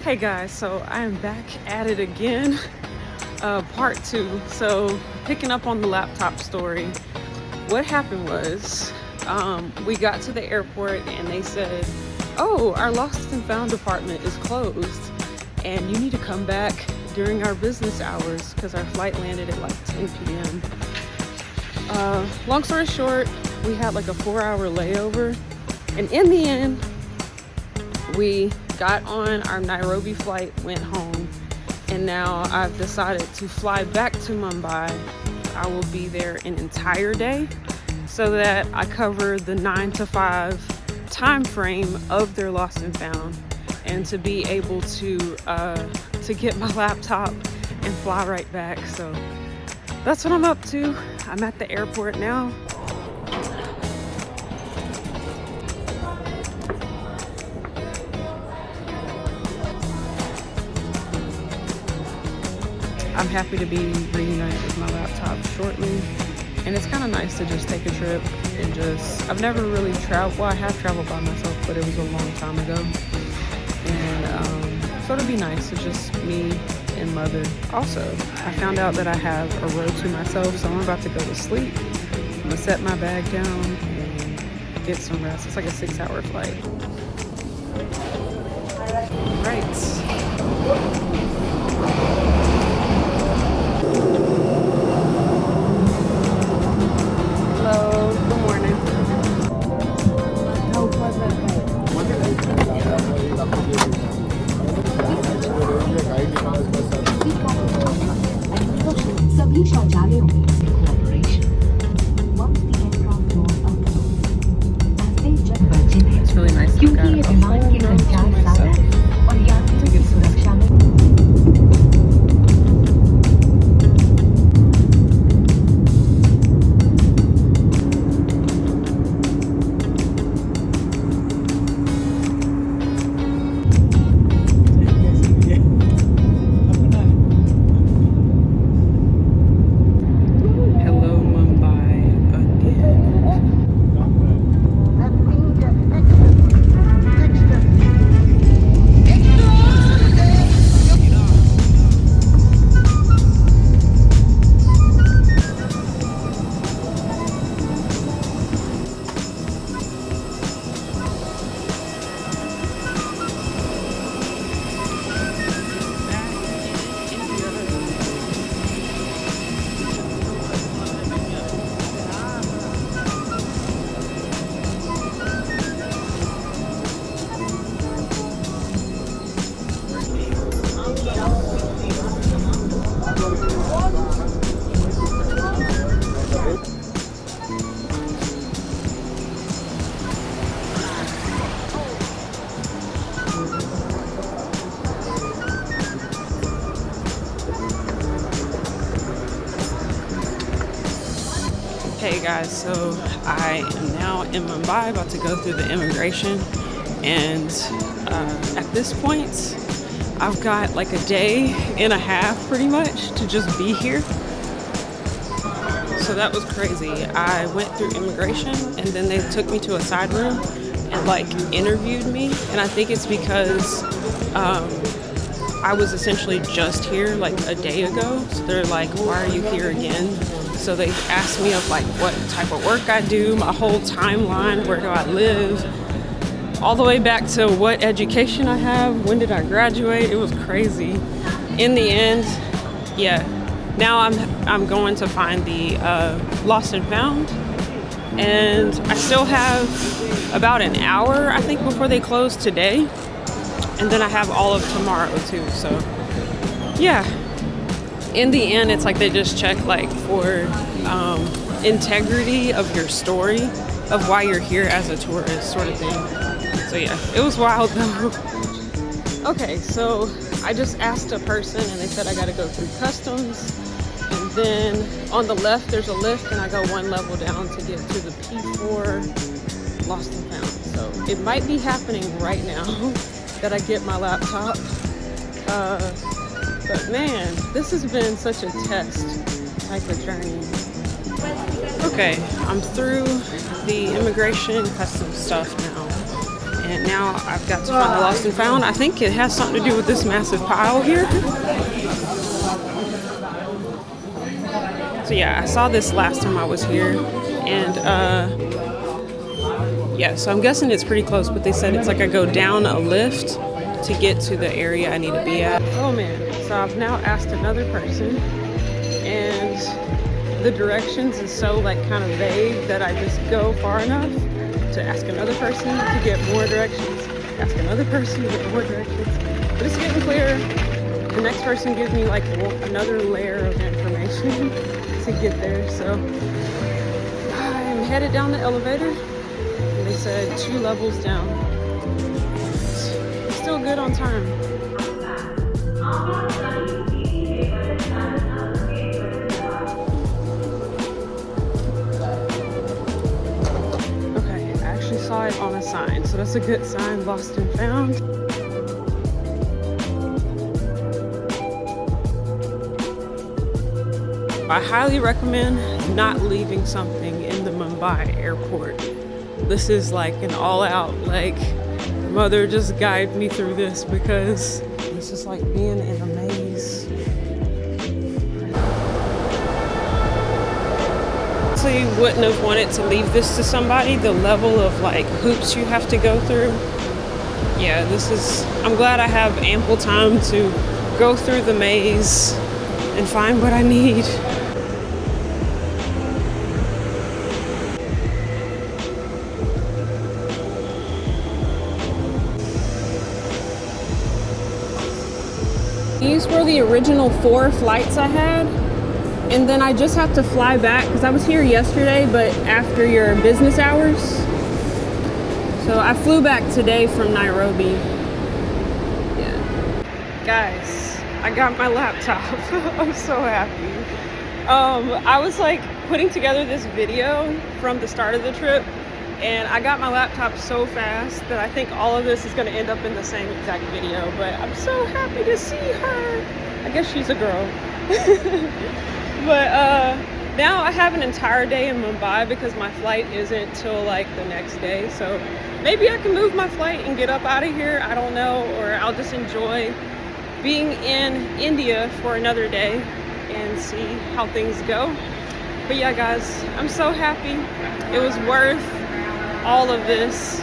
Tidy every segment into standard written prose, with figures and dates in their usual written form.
Hey guys, so I am back at it again, part 2. So picking up on the laptop story, what happened was we got to the airport and they said, oh, our lost and found department is closed and you need to come back during our business hours because our flight landed at like 10 p.m. Long story short, we had like a 4-hour layover, and in the end we got on our Nairobi flight, went home, and now I've decided to fly back to Mumbai. I will be there an entire day so that I cover the 9 to 5 time frame of their lost and found, and to be able to get my laptop and fly right back. So that's what I'm up to. I'm at the airport now. I'm happy to be reunited with my laptop shortly, and it's kind of nice to just take a trip and I've never really traveled, well I have traveled by myself, but it was a long time ago, and so it'll be nice to just me and mother. Also, I found out that I have a row to myself, so I'm about to go to sleep. I'm gonna set my bag down and get some rest. It's like a 6-hour flight. Right. Hello, good morning. सभी शौचालयों में cooperation. Once the aircraft doors are closed, passage वर्जित है. It's really nice. क्योंकि ये विमान की संख्या ज्यादा है और यात्रियों की सुरक्षा में Hey guys, so I am now in Mumbai, about to go through the immigration, and at this point I've got like a day and a half pretty much to just be here. So that was crazy. I went through immigration and then they took me to a side room and like interviewed me, and I think it's because I was essentially just here like a day ago, so they're like, why are you here again? So they asked me of like what type of work I do, my whole timeline, where do I live, all the way back to what education I have, when did I graduate. It was crazy. In the end, yeah, now I'm going to find the lost and found, and I still have about an hour I think before they close today, and then I have all of tomorrow too. So yeah, in the end it's like they just check like for integrity of your story of why you're here as a tourist sort of thing. So yeah, it was wild though. Okay, so I just asked a person and they said I gotta go through customs, and then on the left there's a lift and I go one level down to get to the P4 lost and found. So it might be happening right now that I get my laptop. But man, this has been such a test type of journey. Okay, I'm through the immigration customs stuff now, And now I've got to find the lost and found. I think it has something to do with this massive pile here. So yeah, I saw this last time I was here, and yeah, so I'm guessing it's pretty close, but they said it's like I go down a lift to get to the area I need to be at. Oh man, so I've now asked another person, and the directions is so like kind of vague that I just go far enough to ask another person to get more directions, ask another person to get more directions, but it's getting clearer. The next person gives me like another layer of information to get there, so I'm headed down the elevator. They said 2 levels down. Still good on time. Okay, I actually saw it on a sign, so that's a good sign. Lost and found. I highly recommend not leaving something in the Mumbai airport. This is like an all-out, like, mother just guide me through this, because this is like being in a maze. I wouldn't have wanted to leave this to somebody, the level of like hoops you have to go through. Yeah, this is, I'm glad I have ample time to go through the maze and find what I need. These were the original 4 flights I had, and then I just have to fly back because I was here yesterday, but after your business hours. So I flew back today from Nairobi. Yeah. Guys, I got my laptop. I'm so happy. I was like putting together this video from the start of the trip, and I got my laptop so fast that I think all of this is going to end up in the same exact video, but I'm so happy to see her. I guess she's a girl. But now I have an entire day in Mumbai because my flight isn't till like the next day, so maybe I can move my flight and get up out of here. I don't know, or I'll just enjoy being in India for another day and see how things go. But yeah, guys, I'm so happy. It was worth all of this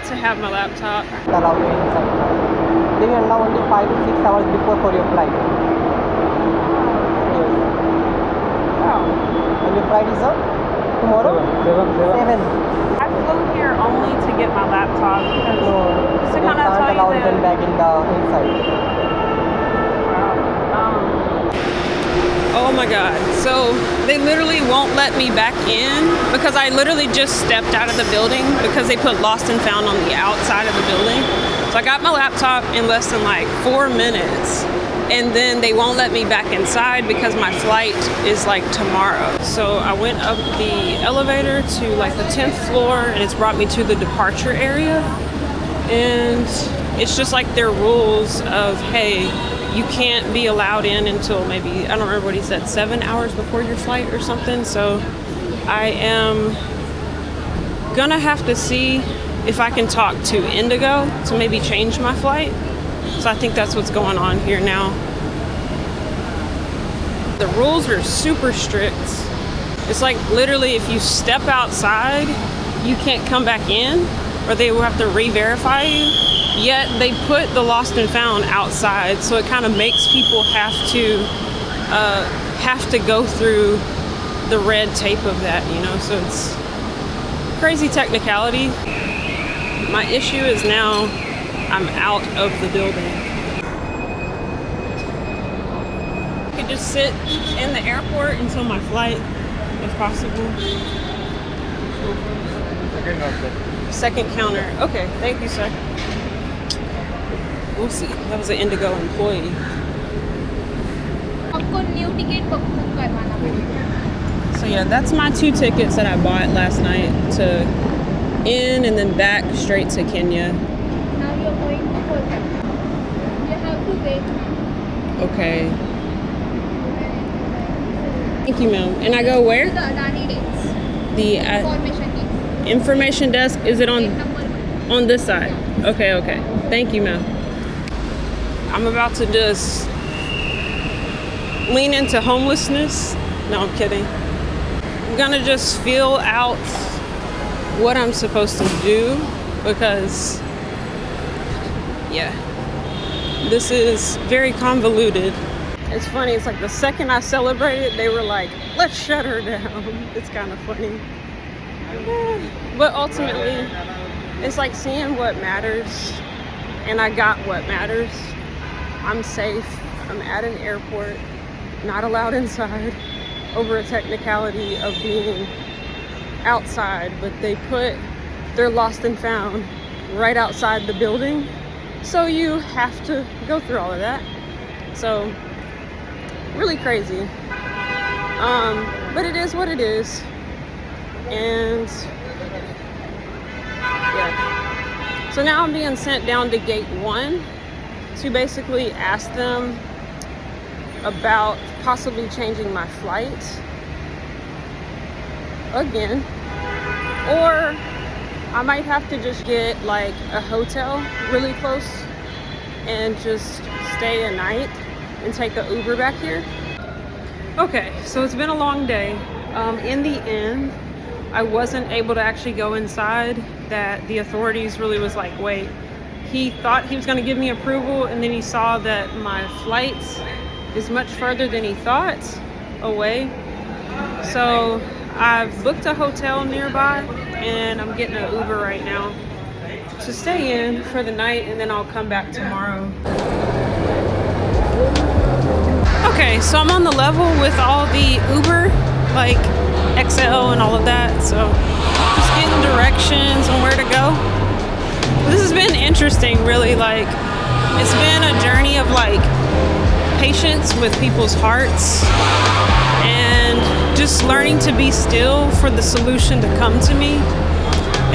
to have my laptop. Allow you inside. They will allow only 5 to 6 hours before for your flight. Yes. Wow. And your flight is on tomorrow? 7. I flew here only to get my laptop because just to They kind of can't tell allow you them that. back in the inside. Oh my god, so they literally won't let me back in because I literally just stepped out of the building because they put lost and found on the outside of the building. So I got my laptop in less than like 4 minutes, and then they won't let me back inside because my flight is like tomorrow. So I went up the elevator to like the 10th floor, and it's brought me to the departure area, and it's just like their rules of, hey, you can't be allowed in until maybe, I don't remember what he said, 7 hours before your flight or something. So I am gonna have to see if I can talk to Indigo to maybe change my flight. So I think that's what's going on here now. The rules are super strict. It's like literally if you step outside, you can't come back in, or they will have to re-verify you. Yet they put the lost and found outside, so it kind of makes people have to go through the red tape of that, you know. So it's crazy technicality. My issue is now I'm out of the building. I could just sit in the airport until my flight, if possible. Second counter. Okay, thank you, sir. We'll see. That was an Indigo employee. So yeah, that's my 2 tickets that I bought last night to in and then back straight to Kenya. Now you're going to Kolkata. You have to wait now. Okay. Thank you, ma'am. And I go where? The Adani dates. The Information dates. information desk. Is it on? Gate number 1. On this side. Okay, okay. Thank you, ma'am. I'm about to just lean into homelessness. No, I'm kidding. I'm gonna just feel out what I'm supposed to do because, yeah, this is very convoluted. It's funny, it's like the second I celebrated, they were like, let's shut her down. It's kind of funny. But ultimately, it's like seeing what matters, and I got what matters. I'm safe, I'm at an airport, not allowed inside over a technicality of being outside, but they put their lost and found right outside the building. So you have to go through all of that. So really crazy. But it is what it is. And yeah. So now I'm being sent down to gate 1 to basically ask them about possibly changing my flight again, or I might have to just get like a hotel really close and just stay a night and take an Uber back here. Okay, so it's been a long day. In the end, I wasn't able to actually go inside. That the authorities really was like, wait, he thought he was going to give me approval, and then he saw that my flight is much further than he thought away. So I've booked a hotel nearby, and I'm getting an Uber right now to stay in for the night, and then I'll come back tomorrow. Okay, so I'm on the level with all the Uber, like XL and all of that, so just getting directions on where to go. This has been interesting, really. Like, it's been a journey of like patience with people's hearts and just learning to be still for the solution to come to me.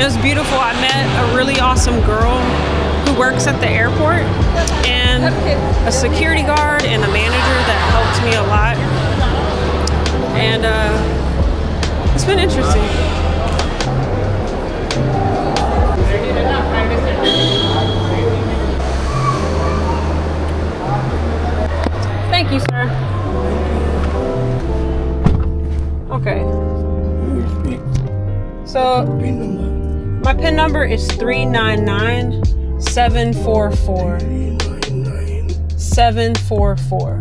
It was beautiful. I met a really awesome girl who works at the airport, and a security guard and a manager that helped me a lot. And it's been interesting. Thank you, sir. Okay. So my PIN number is 399744. 744.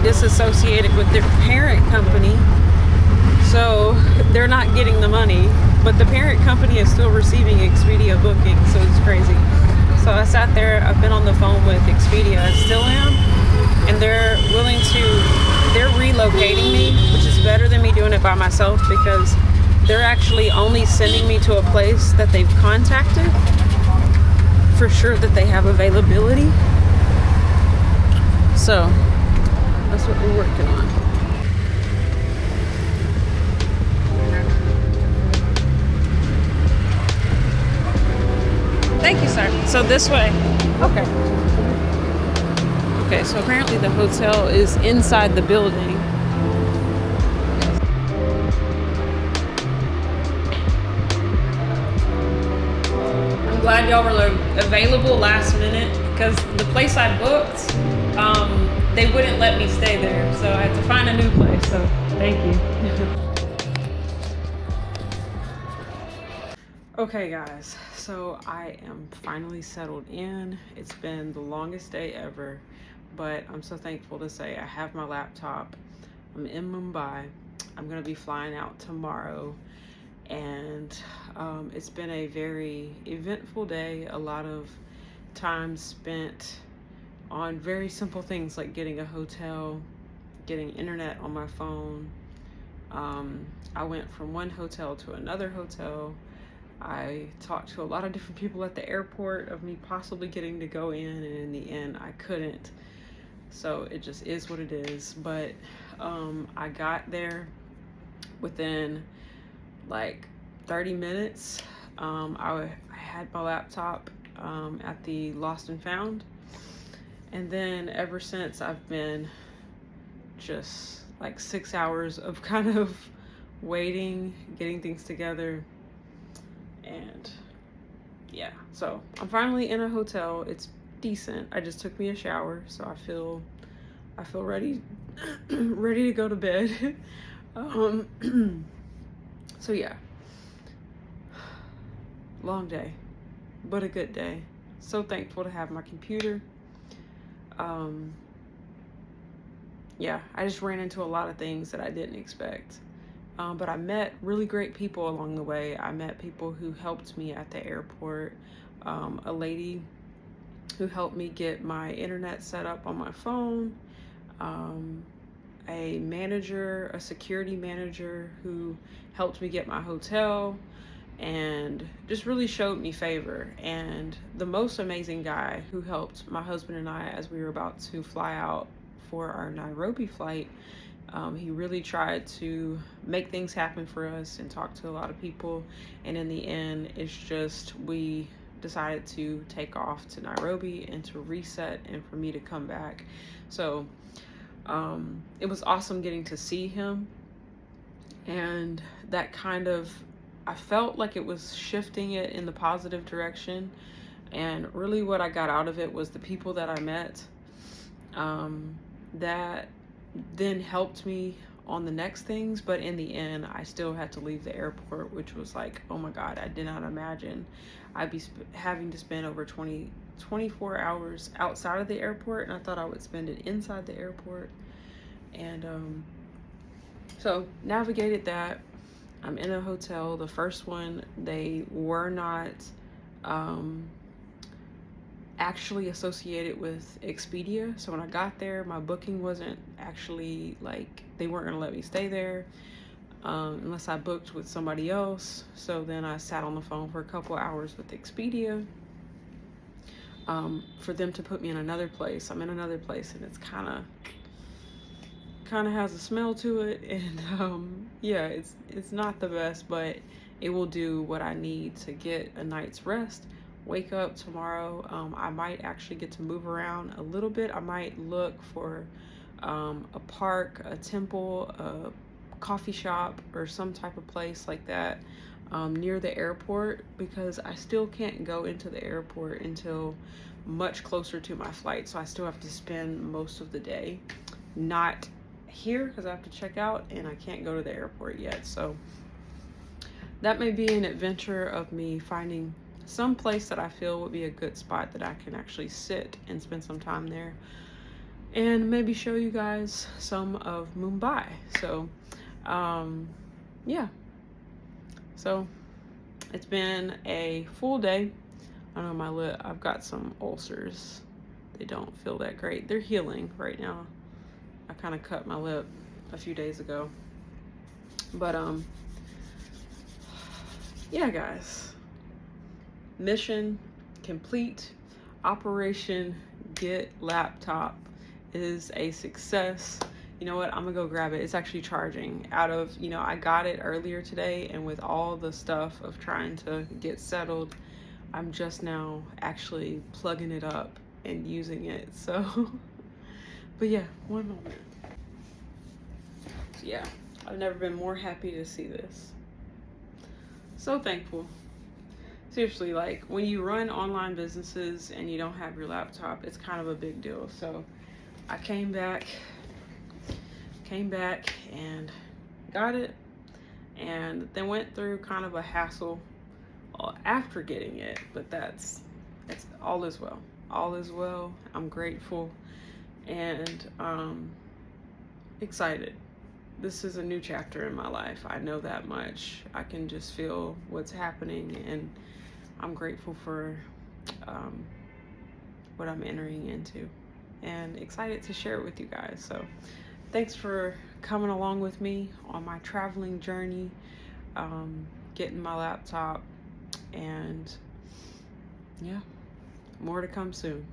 Disassociated with their parent company, so they're not getting the money, but the parent company is still receiving Expedia bookings, so it's crazy. So I sat there, I've been on the phone with Expedia, I still am, and they're relocating me, which is better than me doing it by myself, because they're actually only sending me to a place that they've contacted for sure that they have availability. So that's what we're working on. Thank you, sir. So this way. Okay. Okay, so apparently the hotel is inside the building. I'm glad y'all were available last minute, because the place I booked, they wouldn't let me stay there, so I had to find a new place, so thank you. Okay guys, so I am finally settled in. It's been the longest day ever, but I'm so thankful to say I have my laptop. I'm in Mumbai. I'm gonna be flying out tomorrow, and it's been a very eventful day. A lot of time spent on very simple things like getting a hotel, getting internet on my phone. I went from one hotel to another hotel. I talked to a lot of different people at the airport of me possibly getting to go in, and in the end I couldn't. So it just is what it is. But I got there within like 30 minutes. I had my laptop at the Lost and Found, and then ever since I've been just like 6 hours of kind of waiting, getting things together, and yeah, so I'm finally in a hotel. It's decent. I just took me a shower, so I feel ready ready to go to bed. So yeah, long day, but a good day. So thankful to have my computer. Yeah, I just ran into a lot of things that I didn't expect. But I met really great people along the way. I met people who helped me at the airport. A lady who helped me get my internet set up on my phone. A manager, a security manager who helped me get my hotel and just really showed me favor. And the most amazing guy who helped my husband and I as we were about to fly out for our Nairobi flight. He really tried to make things happen for us and talk to a lot of people. And in the end, it's just we decided to take off to Nairobi and to reset and for me to come back. So it was awesome getting to see him. And that kind of, I felt like it was shifting it in the positive direction. And really what I got out of it was the people that I met that then helped me on the next things. But in the end, I still had to leave the airport, which was like, oh my God, I did not imagine I'd be having to spend over 24 hours outside of the airport, and I thought I would spend it inside the airport. And so navigated that. I'm in a hotel. The first one, they were not actually associated with Expedia. So when I got there, my booking wasn't actually, like, they weren't gonna let me stay there unless I booked with somebody else. So then I sat on the phone for a couple hours with Expedia for them to put me in another place. I'm in another place and it's kind of has a smell to it, and yeah, it's not the best, but it will do what I need to get a night's rest. Wake up tomorrow. I might actually get to move around a little bit. I might look for a park, a temple, a coffee shop, or some type of place like that near the airport, because I still can't go into the airport until much closer to my flight. So I still have to spend most of the day not here because I have to check out and I can't go to the airport yet. So that may be an adventure of me finding some place that I feel would be a good spot that I can actually sit and spend some time there and maybe show you guys some of Mumbai. So yeah, so it's been a full day. I know my lip, I've got some ulcers. They don't feel that great. They're healing right now. I kind of cut my lip a few days ago, but yeah, guys. Mission complete. Operation Get Laptop is a success. You know what? I'm gonna go grab it. It's actually charging. Out of, you know, I got it earlier today, and with all the stuff of trying to get settled, I'm just now actually plugging it up and using it. So, but yeah, one moment. So yeah, I've never been more happy to see this. So thankful. Seriously, like when you run online businesses and you don't have your laptop, it's kind of a big deal. So I came back and got it, and then went through kind of a hassle after getting it, but that's all is well. All is well. I'm grateful and excited. this is a new chapter in my life. I know that much. I can just feel what's happening, and I'm grateful for what I'm entering into, and excited to share it with you guys. So thanks for coming along with me on my traveling journey, getting my laptop, and yeah, more to come soon.